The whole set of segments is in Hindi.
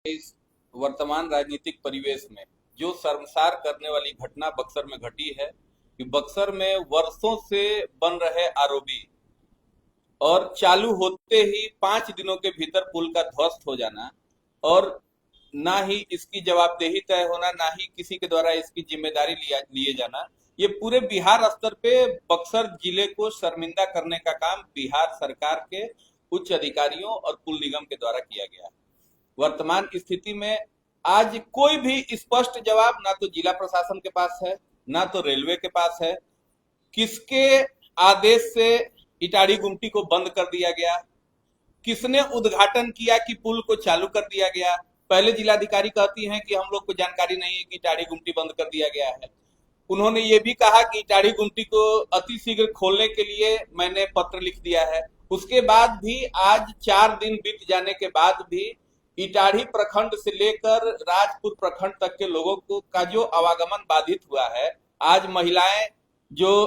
इस वर्तमान राजनीतिक परिवेश में जो शर्मसार करने वाली घटना बक्सर में घटी है कि बक्सर में वर्षों से बन रहे आरओबी और चालू होते ही 5 दिनों के भीतर पुल का ध्वस्त हो जाना और ना ही इसकी जवाबदेही तय होना, ना ही किसी के द्वारा इसकी जिम्मेदारी लिए जाना, ये पूरे बिहार स्तर पे बक्सर जिले को शर्मिंदा करने का काम बिहार सरकार के उच्च अधिकारियों और पुल निगम के द्वारा किया गया है। वर्तमान स्थिति में आज कोई भी स्पष्ट जवाब ना तो जिला प्रशासन के पास है, ना तो रेलवे के पास है। किसके आदेश से इटाड़ी गुमटी को बंद कर दिया गया, किसने उद्घाटन किया कि पुल को चालू कर दिया गया। पहले जिलाधिकारी कहती हैं कि हम लोग को जानकारी नहीं है कि इटाड़ी गुमटी बंद कर दिया गया है। उन्होंने ये भी कहा कि इटाड़ी गुमटी को अतिशीघ्र खोलने के लिए मैंने पत्र लिख दिया है। उसके बाद भी आज 4 दिन बीत जाने के बाद भी इटाढ़ी प्रखंड से लेकर राजपुर प्रखंड तक के लोगों को का जो आवागमन बाधित हुआ है। आज महिलाएं जो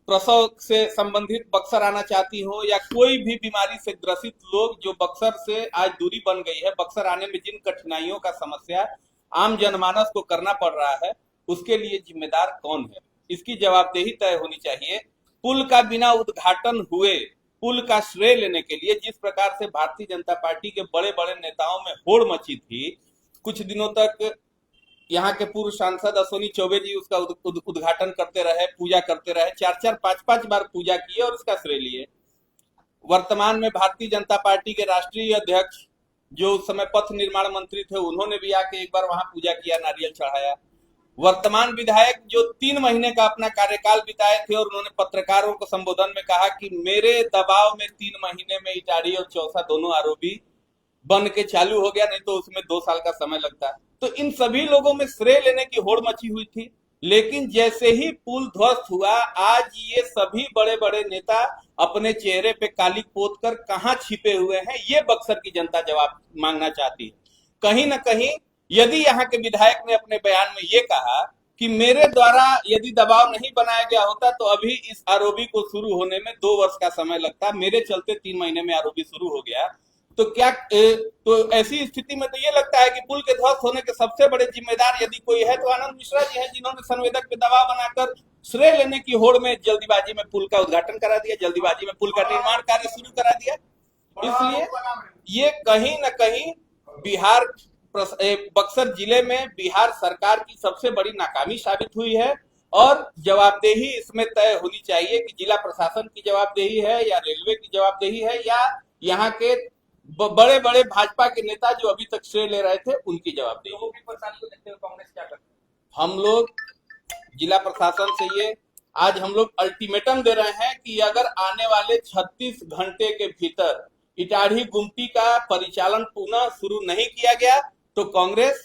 प्रसव से संबंधित बक्सर आना चाहती हो या कोई भी बीमारी से ग्रसित लोग जो बक्सर से आज दूरी बन गई है, बक्सर आने में जिन कठिनाइयों का समस्या आम जनमानस को करना पड़ रहा है, उसके लिए जिम्मेदार कौन है, इसकी जवाबदेही तय होनी चाहिए। पुल का बिना उद्घाटन हुए पुल का श्रेय लेने के लिए जिस प्रकार से भारतीय जनता पार्टी के बड़े बड़े नेताओं में होड़ मची थी, कुछ दिनों तक यहाँ के पूर्व सांसद अश्विनी चौबे जी उसका उद्घाटन करते रहे, पूजा करते रहे, 4-4, 5-5 बार पूजा किए और उसका श्रेय लिए। वर्तमान में भारतीय जनता पार्टी के राष्ट्रीय अध्यक्ष जो उस समय पथ निर्माण मंत्री थे, उन्होंने भी आके एक बार वहां पूजा किया, नारियल चढ़ाया। वर्तमान विधायक जो 3 महीने का अपना कार्यकाल बिताए थे और उन्होंने पत्रकारों को संबोधन में कहा कि मेरे दबाव में 3 महीने में इटाड़ी और चौसा दोनों आरओबी बन के चालू हो गया, नहीं तो उसमें 2 साल का समय लगता। तो इन सभी लोगों में श्रेय लेने की होड़ मची हुई थी। लेकिन जैसे ही पुल ध्वस्त हुआ, आज ये सभी बड़े बड़े नेता अपने चेहरे पे काली पोत कर कहां छिपे हुए हैं, ये बक्सर की जनता जवाब मांगना चाहती है। कहीं ना कहीं यदि यहाँ के विधायक ने अपने बयान में ये कहा कि मेरे द्वारा यदि दबाव नहीं बनाया गया होता तो अभी इस आरओबी को शुरू होने में 2 वर्ष का समय लगता, मेरे चलते 3 महीने में आरओबी शुरू हो गया, तो क्या तो ऐसी स्थिति में तो ये लगता है कि पुल के ध्वस्त होने के सबसे बड़े जिम्मेदार यदि कोई है तो आनंद मिश्रा जी हैं, जिन्होंने संवेदक पे दबाव बनाकर श्रेय लेने की होड़ में जल्दीबाजी में पुल का उद्घाटन करा दिया, जल्दीबाजी में पुल का निर्माण कार्य शुरू करा दिया। इसलिए ये कहीं न कहीं बिहार बक्सर जिले में बिहार सरकार की सबसे बड़ी नाकामी साबित हुई है और जवाबदेही इसमें तय होनी चाहिए कि जिला प्रशासन की जवाबदेही है या रेलवे की जवाबदेही है या यहाँ के बड़े बड़े भाजपा के नेता जो अभी तक श्रेय ले रहे थे उनकी जवाबदेही। लोगों की परेशानी को देखते हुए कांग्रेस क्या करती है? हम लोग जिला प्रशासन से ये आज हम लोग अल्टीमेटम दे रहे हैं कि अगर आने वाले 36 घंटे के भीतर इटाढ़ी गुमटी का परिचालन पुनः शुरू नहीं किया गया तो कांग्रेस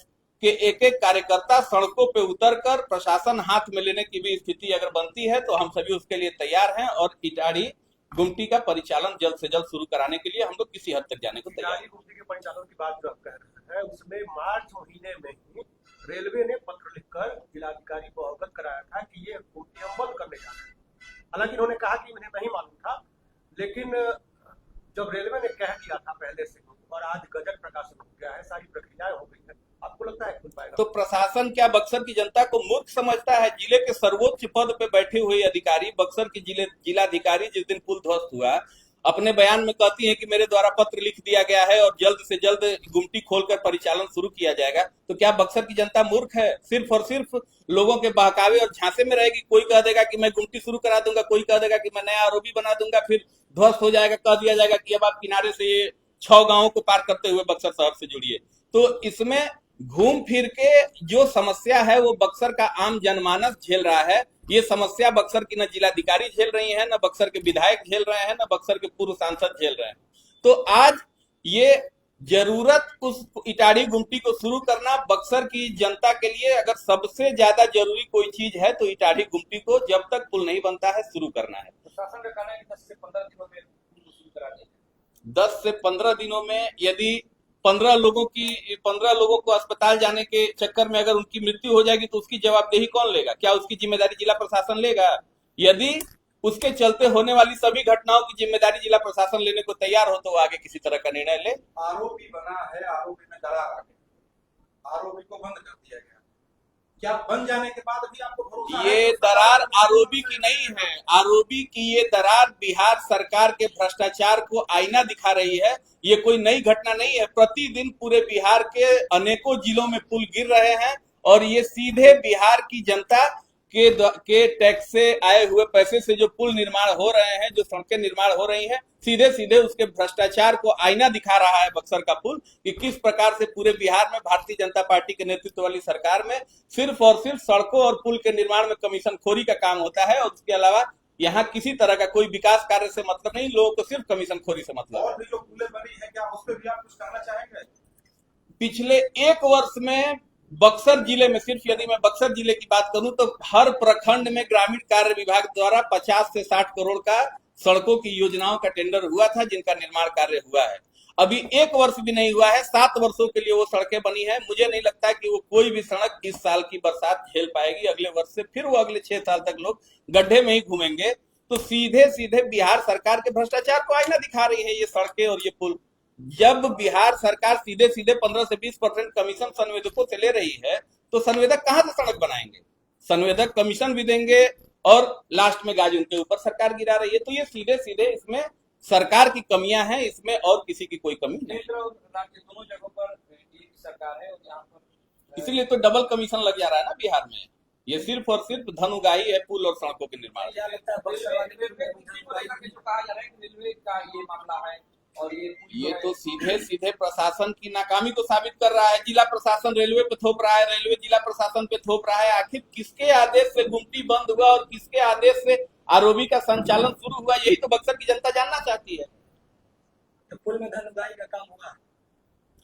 के एक एक कार्यकर्ता सड़कों पे उतरकर प्रशासन हाथ में लेने की भी स्थिति अगर बनती है तो हम सभी उसके लिए तैयार हैं और इटाढ़ी गुमटी का परिचालन जल्द से जल्द शुरू कराने के लिए हम लोग किसी हद तक जाने को तैयार हैं। गुमटी के परिचालन की बात जो आप कह रहे हैं उसमें मार्च महीने में ही रेलवे ने पत्र लिखकर जिलाधिकारी को अवगत कराया था कि ये गुमटी हम बंद करने जा रहे हैं। हालांकि उन्होंने कहा कि मुझे नहीं मालूम था, लेकिन जब रेलवे ने कह दिया था पहले से और आज गजट प्रकाशन हो गया है, सारी प्रक्रियाएं हो गई है, आपको लगता है खुल पाएगा? तो प्रशासन क्या बक्सर की जनता को मूर्ख समझता है? जिले के सर्वोच्च पद पे बैठे हुए अधिकारी, बक्सर की जिलाधिकारी जिस दिन पुल ध्वस्त हुआ अपने बयान में कहती है कि मेरे द्वारा पत्र लिख दिया गया है और जल्द से जल्द गुमटी खोलकर परिचालन शुरू किया जाएगा। तो क्या बक्सर की जनता मूर्ख है? सिर्फ और सिर्फ लोगों के बहकावे और झांसे में रहेगी। कोई कह देगा कि मैं गुमटी शुरू करा दूंगा, कोई कह देगा कि मैं नया आरओबी बना दूंगा, फिर ध्वस्त हो जाएगा, कह दिया जाएगा कि अब आप किनारे से 6 गांवों को पार करते हुए बक्सर शहर से जुड़िए। तो इसमें घूम फिर के जो समस्या है वो बक्सर का आम जनमानस झेल रहा है। ये समस्या बक्सर की न जिलाधिकारी झेल रही है, न बक्सर के विधायक झेल रहे हैं, न बक्सर के पूर्व सांसद झेल रहे हैं। तो आज ये जरूरत उस इटाढ़ी गुमटी को शुरू करना बक्सर की जनता के लिए अगर सबसे ज्यादा जरूरी कोई चीज है तो इटाढ़ी गुमटी को जब तक पुल नहीं बनता है शुरू करना है। प्रशासन का कहना है कि 10 से 15 दिनों में शुरू करा दें। 10 से 15 दिनों में यदि 15 लोगों को अस्पताल जाने के चक्कर में अगर उनकी मृत्यु हो जाएगी तो उसकी जवाबदेही कौन लेगा? क्या उसकी जिम्मेदारी जिला प्रशासन लेगा? यदि उसके चलते होने वाली सभी घटनाओं की जिम्मेदारी जिला प्रशासन लेने को तैयार हो तो आगे किसी तरह का निर्णय ले। आरोपी बना है, आरोपी में दरार आ गई, बंद कर दिया गया। क्या बन जाने के बाद भी आपको भरोसा ये है? दरार आरओबी की नहीं है, आरओबी की ये दरार बिहार सरकार के भ्रष्टाचार को आईना दिखा रही है। ये कोई नई घटना नहीं है। प्रतिदिन पूरे बिहार के अनेकों जिलों में पुल गिर रहे हैं और ये सीधे बिहार की जनता के टैक्स से आए हुए पैसे से जो पुल निर्माण हो रहे हैं, जो सड़कें निर्माण हो रही हैं, सीधे सीधे उसके भ्रष्टाचार को आईना दिखा रहा है बक्सर का पुल कि किस प्रकार से पूरे बिहार में भारतीय जनता पार्टी के नेतृत्व वाली सरकार में सिर्फ और सिर्फ सड़कों और पुल के निर्माण में कमीशन खोरी का काम होता है और उसके अलावा यहाँ किसी तरह का कोई विकास कार्य से मतलब नहीं, लोगों को सिर्फ कमीशन खोरी से मतलब। और भी जो पुलें बनी है, क्या उस पर भी आप कुछ कहना चाहेंगे? पिछले एक वर्ष में बक्सर जिले में, सिर्फ यदि मैं बक्सर जिले की बात करूं तो हर प्रखंड में ग्रामीण कार्य विभाग द्वारा 50 से 60 करोड़ का सड़कों की योजनाओं का टेंडर हुआ था, जिनका निर्माण कार्य हुआ है। अभी एक वर्ष भी नहीं हुआ है, 7 वर्षों के लिए वो सड़कें बनी है। मुझे नहीं लगता कि वो कोई भी सड़क इस साल की बरसात झेल पाएगी। अगले वर्ष से फिर वो अगले 6 साल तक लोग गड्ढे में ही घूमेंगे। तो सीधे सीधे बिहार सरकार के भ्रष्टाचार को आईना दिखा रही है ये सड़कें और ये पुल। जब बिहार सरकार सीधे सीधे 15 से 20% कमीशन संवेदकों से ले रही है, तो संवेदक कहां से सड़क बनाएंगे? संवेदक कमीशन भी देंगे और लास्ट में गाज उनके ऊपर सरकार गिरा रही है। तो ये सीधे सीधे इसमें सरकार की कमियां हैं, इसमें और किसी की कोई कमी नहीं। केंद्र और राज्य दोनों जगहों पर एक सरकार है और यहाँ पर इसीलिए तो डबल कमीशन लग जा रहा है ना बिहार में। ये सिर्फ और सिर्फ धन उगाही है पुल और सड़कों के निर्माण। क्या लगता है बक्सर वाले जो कहा जा रहा है कि रेलवे का ये मामला है और ये तो सीधे सीधे प्रशासन की नाकामी को साबित कर रहा है। जिला प्रशासन रेलवे पे थोप रहा है, रेलवे जिला प्रशासन पे थोप रहा है। आखिर किसके आदेश से गुमटी बंद हुआ और किसके आदेश से आरओबी का संचालन शुरू हुआ, यही तो बक्सर की जनता जानना चाहती है। तो पुल में धन उगाही का काम होगा।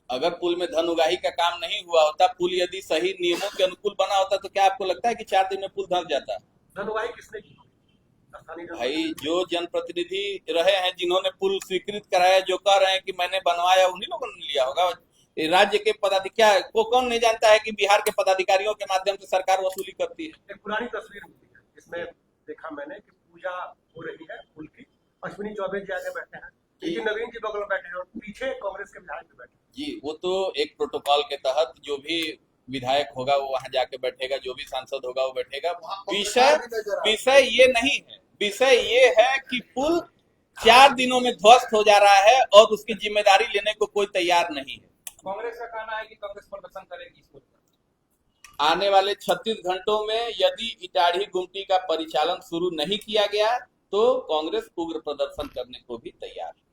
अगर पुल में धन उगाही का काम नहीं हुआ होता, पुल यदि सही नियमों के अनुकूल बना होता, तो क्या आपको लगता है कि 4 दिन में पुल धंस जाता? धनुवाई किसने की? भाई जो जनप्रतिनिधि रहे हैं, जिन्होंने पुल स्वीकृत कराया, जो कह रहे हैं कि मैंने बनवाया, उन्हीं लोगों ने लिया होगा। राज्य के पदाधिकारी को कौन नहीं जानता है कि बिहार के पदाधिकारियों के माध्यम से सरकार वसूली करती है। एक पुरानी तस्वीर मिली है जिसमें देखा मैंने कि पूजा हो रही है पुल की। अश्विनी चौबे जी आगे बैठे हैं, जी नवीन जी बगल में बैठे हैं और पीछे कांग्रेस के विधायक भी बैठे हैं। जी, वो तो एक प्रोटोकॉल के तहत जो भी विधायक होगा वो वहां जाके बैठेगा, जो भी सांसद होगा वो बैठेगा। विषय ये नहीं है, विषय ये है कि पुल 4 दिनों में ध्वस्त हो जा रहा है और उसकी जिम्मेदारी लेने को कोई तैयार नहीं है। कांग्रेस का कहना है कि कांग्रेस प्रदर्शन करेगी इस पुल पर। आने वाले 36 घंटों में यदि इटाढ़ी गुमटी का परिचालन शुरू नहीं किया गया तो कांग्रेस उग्र प्रदर्शन करने को भी तैयार है।